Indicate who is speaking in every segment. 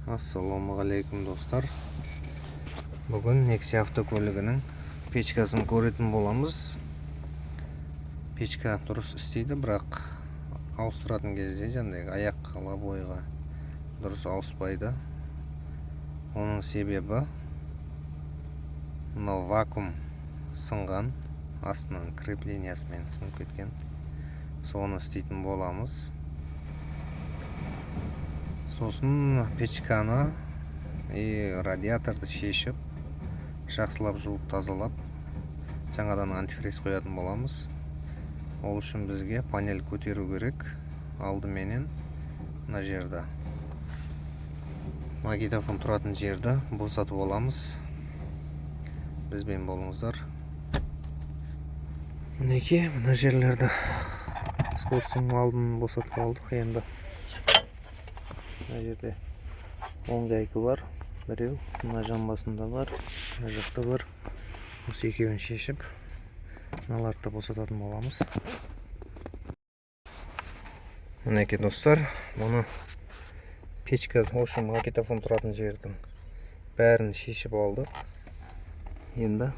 Speaker 1: Ассалаумағалейкум достар. Бүгін Nexia автокөлігінің печкасын көретін боламыз. Печка дұрыс істейді, бірақ ауыстыратын кезде жаңағы аяқ қала бойға дұрыс ауыспайды. Оның себебі мынау вакуум сынған, астынан креплениясымен сынып кеткен. Соны істейтін боламыз. Сосын печканы и радиаторды шешіп, жақсылап жуып тазалап, жаңадан антифриз қоятын боламыз. Ол үшін бізге панель көтеру керек. Алдыменен мына жерді, магнитофон тұратын жерді босатып аламыз. Бізбен болыңыздар. Мінекей мына жерлерді скоростың алдын босатып алдық. Енді мына жерде 10 гайка бар, біреу мына жамбасында бар, мына жақта бар. Осы екеуін шешіп, мыналарды босататын боламыз. Мінекей достар, мұны печка, осы магнитофон тұратын жердің бәрін шешіп алдық. Енді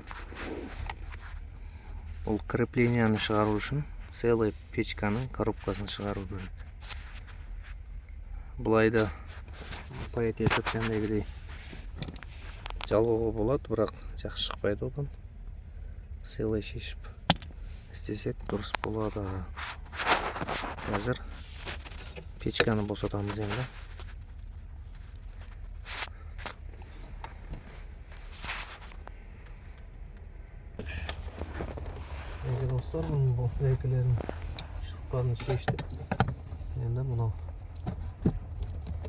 Speaker 1: бұл крепленияны шығару үшін целый печканың коробкасын шығару керек. Бұлайды паят етіп жәндегідей жалғауға болады, бірақ жақсы шықпайды одан. Целый шешіп істесек дұрыс болады. Қазір печканы босатамыз енді. Достар, бұл гайкалардың шықпарын шештік. Енді мұнау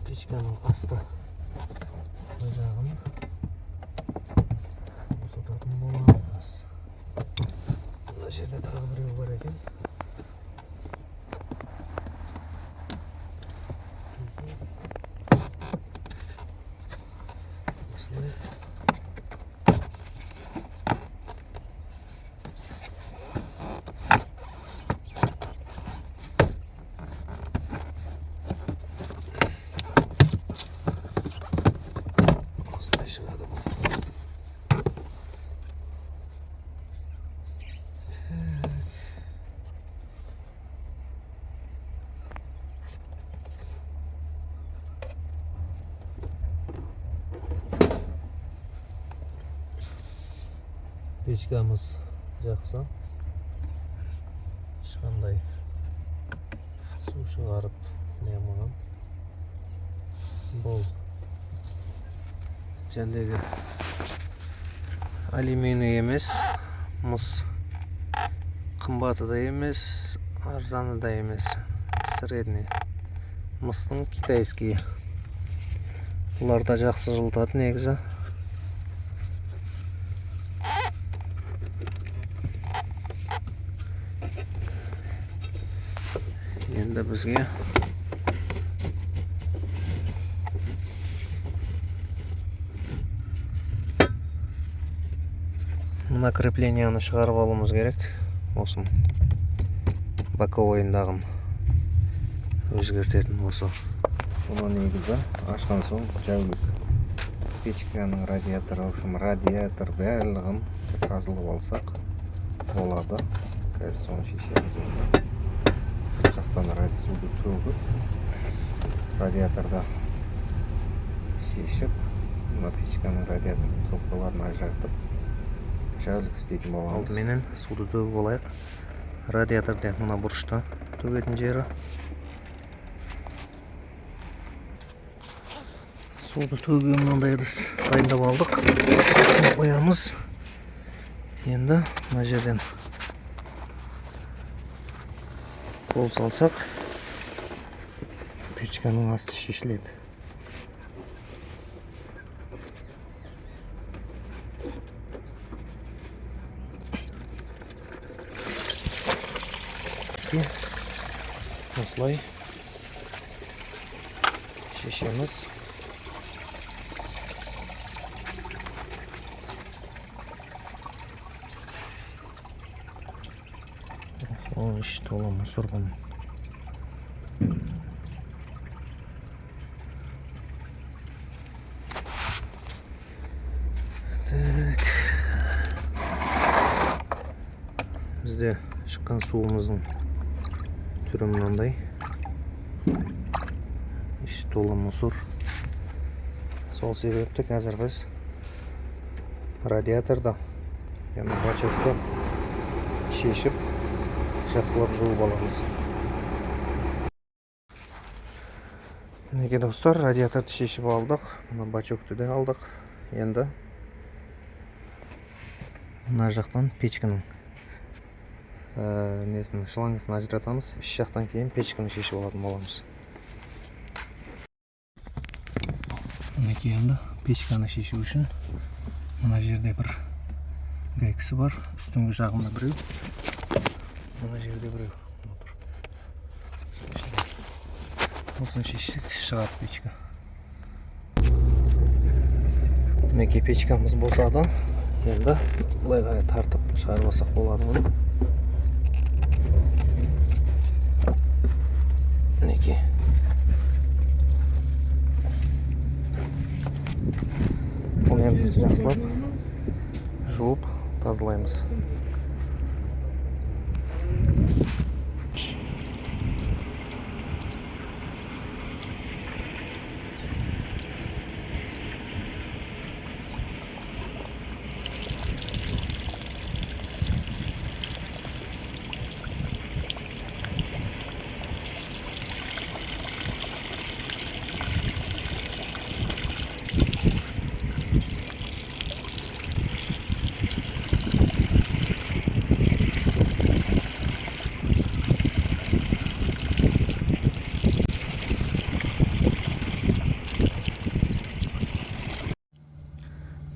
Speaker 1: печканың асты жағын босататын боламыз. Мына жерде тағы біреу бар екен. Осылай. Шығады бұл. Печкамыз жақсы. Ешқандай су шығарып неғылмаған. Бұл жәндегі алюминий емес, мыс. Қымбаты да емес, арзаны да емес. Средний. Мыстың китайский. Бұлар да жақсы жылытады негізі. Енді бізге мына крепленияны шығарып алуымыз керек. Осы боковойындағын өзгертетін осы. Бұны негізі ашқан соң жау керек. Печканың радиаторы, радиатор барлығын тазалап алсақ болады. Қазір соны шешеміз. Сырт жақтан суды төгіп, радиаторда шешіп, мына печканың радиатор трубкаларын ажыратып жазып істейтін боламыз. Алдыменен суды төгіп алайық. Радиаторда мына бұрышта төгетін жері. Суды төгуге мынандай ыдыс дайындап алдық. Астына қоямыз. Енді мына жерден қол салсақ, печканың асты шешіледі. Осылай шешеміз. Onun işte olan sorgun. Так. Бізде шыққан суымыздың түрі мынандай. Іші толы мусор. Сол себепті қазір біз радиаторда, яғни бачокты шешіп, жақсылап жуып аламыз. Мінекей достар, радиаторды шешіп алдық, мына бачокты да алдық. Енді мына жақтан печкінің несін, шлангысын ажыратамыз. Іш жақтан кейін печканы шешіп алатын боламыз. Мінекей енді печканы шешу үшін мына жерде бір гайкасы бар. Үстіңгі жағында біреу, мына жерде біреу. Осыны шешсек шығады печка. Мінекей печкамыз босады. Енді былай қарай тартып шығарып алсақ болады мұны. Мінекей. Оны енді жақсылап жуып тазалаймыз.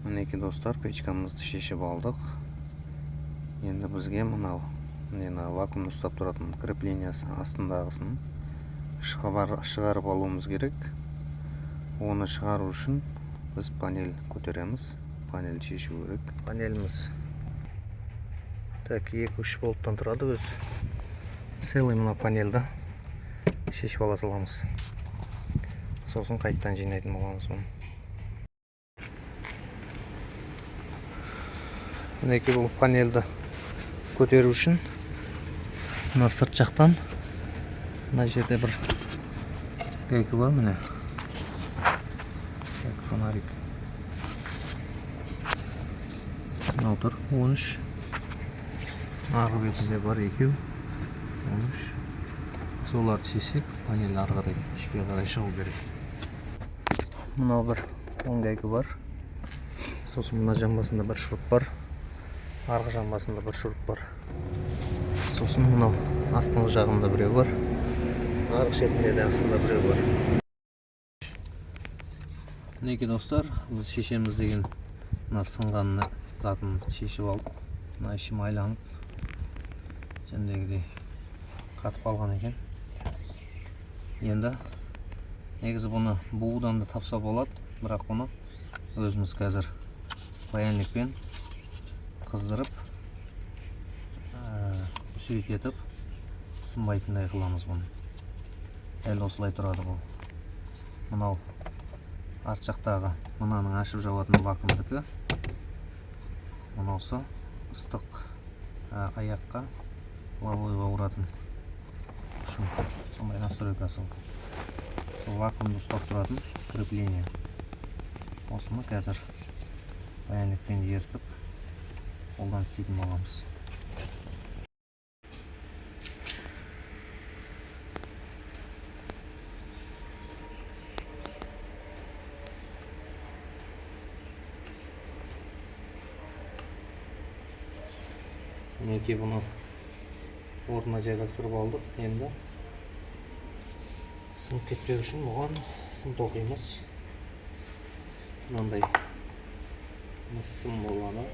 Speaker 1: Мінекей достар, печкамызды шешіп алдық. Енді бізге мынау вакуумды ұстап тұратын креплениясы астындағысын шығарып алуымыз керек. Оны шығару үшін біз панель көтереміз. Панель шешу керек. Панеліміз так 2-3 болттан тұрады. Өз целый мына панельді шешіп ала саламыз. Сосын қайттан жинайтын боламыз бұны. Мінекей бұл панельді көтеру үшін мына сырт жақтан мына жерде бір гайка бар, міне фонарик. Мынау тұр 13, арғы бетінде бар 2, 13. Соларды шешсек, панель ары қарай ішке қарай шығу керек. Мынау бір 10 гайка бар. Сосын мына жамбасында бір шуруп бар. Арғы жамбасында бір шуруп бар. Сосын мынау астыңғы жағында біреу бар. Арғы шетінде де астында біреу бар. Мінекей достар, біз шешеміз деген мына сынған затын шешіп алдық. Мына ішім айланып, жәндегідей қатып қалған екен. Енді негізі бұны буыдан да тапса болады, бірақ бұны өзіміз қазір паяльникпен қыздырып, үсет етіп, сынбайтындай қыламыз бұны. Дәл осылай тұрады бұл. Мынау арт жақтағы мынаның ашып жауатын вакуумдікі. Мынаусы ыстық аяққа, лавойға ұратын үшін сондай настройкасы. Сол вакуумды ұстап тұратын крепление. Осыны қазір паяльникпен ертіп қолдан істейтін боламыз. Мінекей бұны орнына жайғастырып алдық. Енді сынып кетпеу үшін бұған сым тоқимыз. Мынандай мыс сым болады.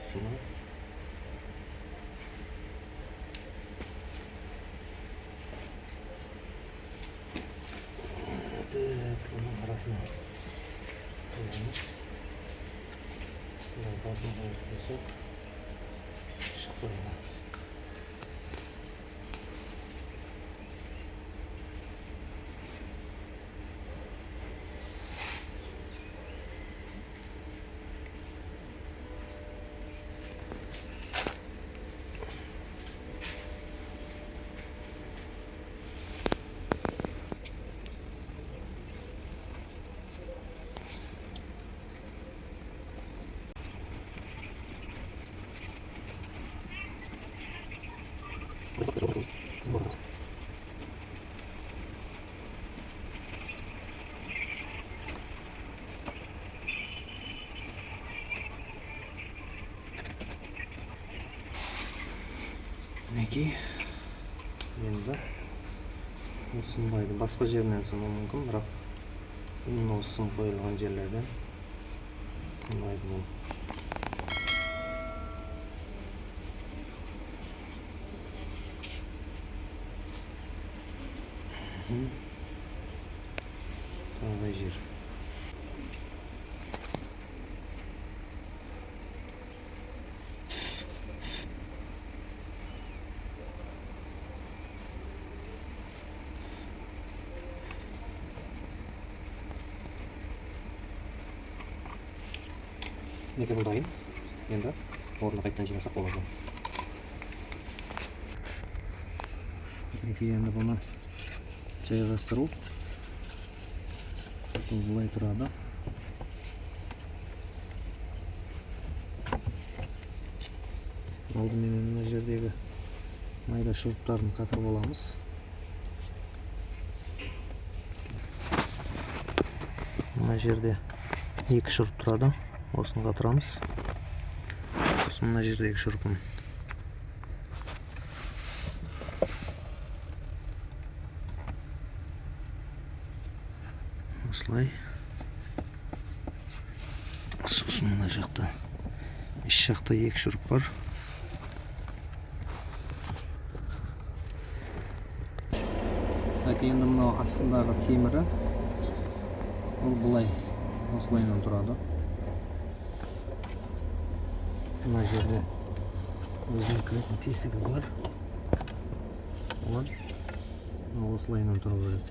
Speaker 1: Сымы бұның арасына қойамыз. Басын қойып қойсақ шықпайды. мінекей енді бұл сынбайды, басқа жерінен сынуы мүмкін, бірақ именно осы сым қойылған жерлерден сынбайды бұл. Тағы жер. Мінекей бұл дайын. Енді орнына қайтадан жинасақ болады. Мінекей енді бұны жайғастыру. Бұл былай тұрады. Алдымен мына жердегі майда шуруптарын қатырып аламыз. Мына жерде екі шуруп тұрады. Осыны қатырамыз. Сосын мына жердегі шурупын осылай. Сосын мына жақта іш жақта екі шуруп бар. Енді мынау астындағы темірі ол былай осылайынан тұрады. Мына жерде өзінің кіретін тесігі бар. Осылайынан тұру керек.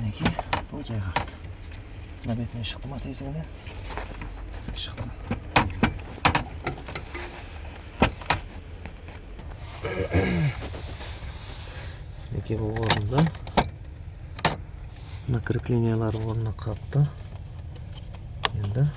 Speaker 1: Мінекей бұл жайғасты. Мына бетіне шықты ма тесігінен? Шықты. Мінекей бұл орында. Мына креплениялар орнына қапты. Енді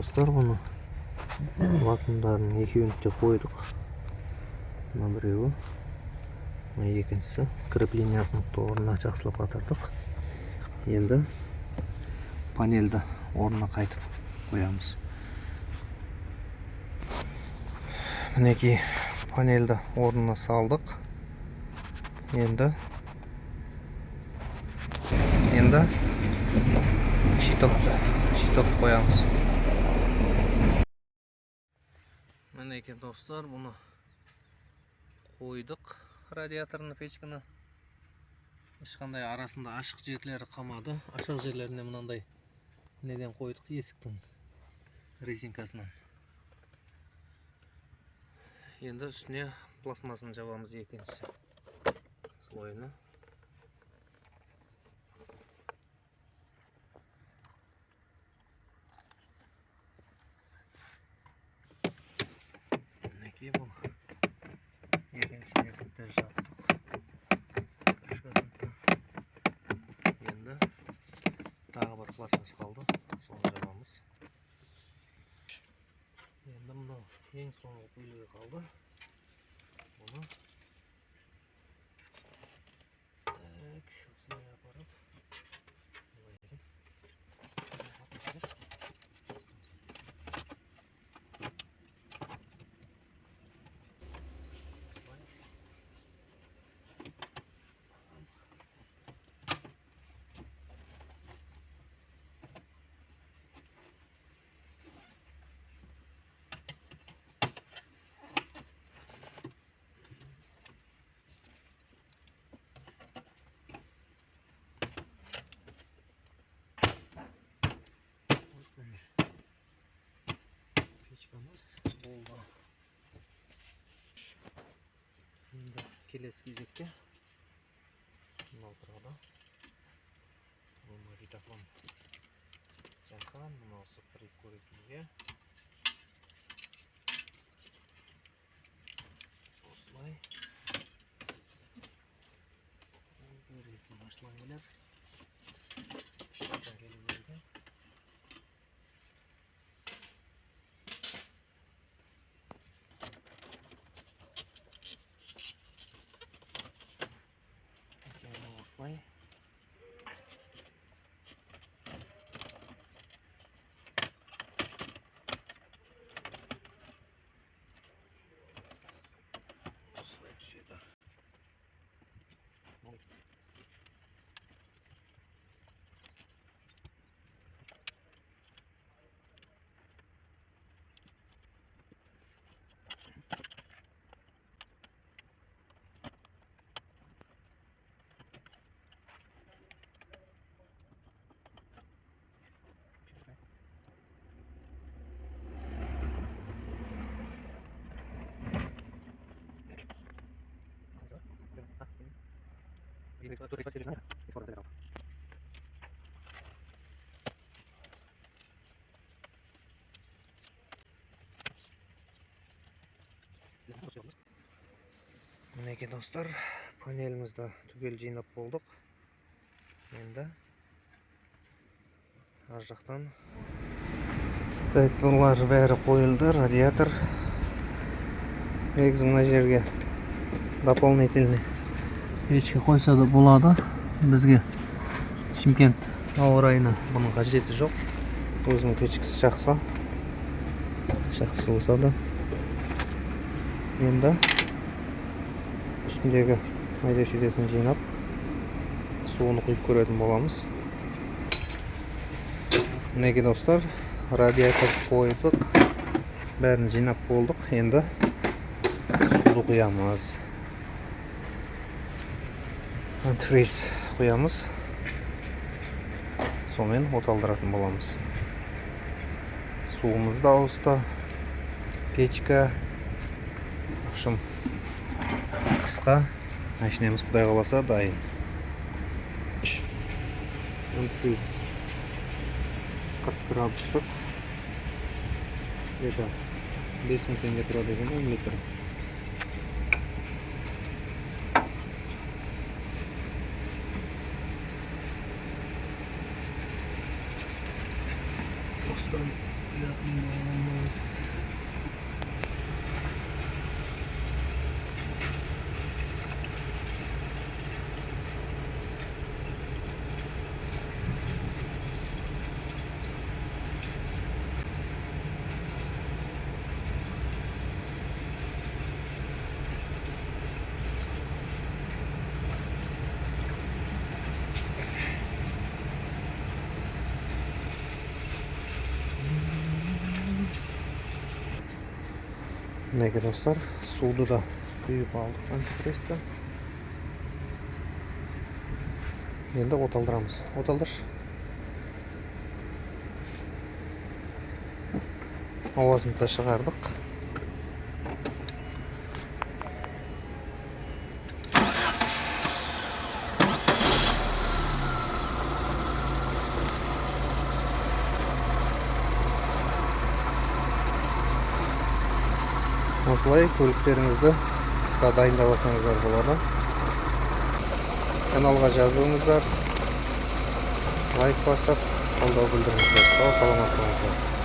Speaker 1: достар, бұны латындарын екеуін де қойдық. Мына біреуі, мына екіншісі креплениясын орнына жақсылап қатырдық. Енді панельді орнына қайтып қоямыз. Мінекей панельді орнына салдық. Енді щиток қоямыз. Мінекей достар, бұны қойдық, радиаторны, печканы. Ешқандай арасында ашық жерлері қалмады. Ашық жерлеріне мынандай неден қойдық, есіктің резинкасынан. Енді үстіне пластмасын жабамыз екіншісі слойына. Мінекей бұл екіншісіне сәтті жаптық. Енді тағы бір пластмас қалды, соны жабамыз. Енді мынау ең соңғы бөлігі қалды. Bunu осылай апарып koyamız. Oldu. Şimdi kelesi кезекте мынау тұрады. Бұл магнитофон жаққа, мынаусы прикурительге. Осылай. Реті башлангелер. Шыққа келіп берген. Осылай. Осылай түседі. Мінеке достар, панелімізді түгел жинап болдық. Енді ар жақтан бұлар бәрі қойылды, радиатор. Негізі мына жерге дополнительный печке қойса да болады. Бізге Шымкент ауа райына бұның қажеті жоқ. Өзінің печкесі жақсы болса да. Енді үстіндегі майда шүйдесін жинап, суыны құйып көретін боламыз. Мінеке достар, радиатор қойдық, бәрін жинап болдық. Енді суды құямыз. Антифриз құямыз. Сонымен оталдыратын боламыз. Суымыз да ауысты. Печка. Ақшым қысқа. Машинеміз құдай қаласа дайын. Антифриз 40 градустық. Это 5000 теңге тұрады екен, 10 литр. Осыдан құятын боламыз. Мінеке достар, суды да құйып алдық антифризді. Енді оталдырамыз. Оталдыршы. Ауасын да шығардық. Осылай көліктеріңізді қысқа дайындап алсаңыздар болады. Каналға жазылыңыздар, лайк басып, қолдау білдіріңіздер. Сау саламат болыңыздар.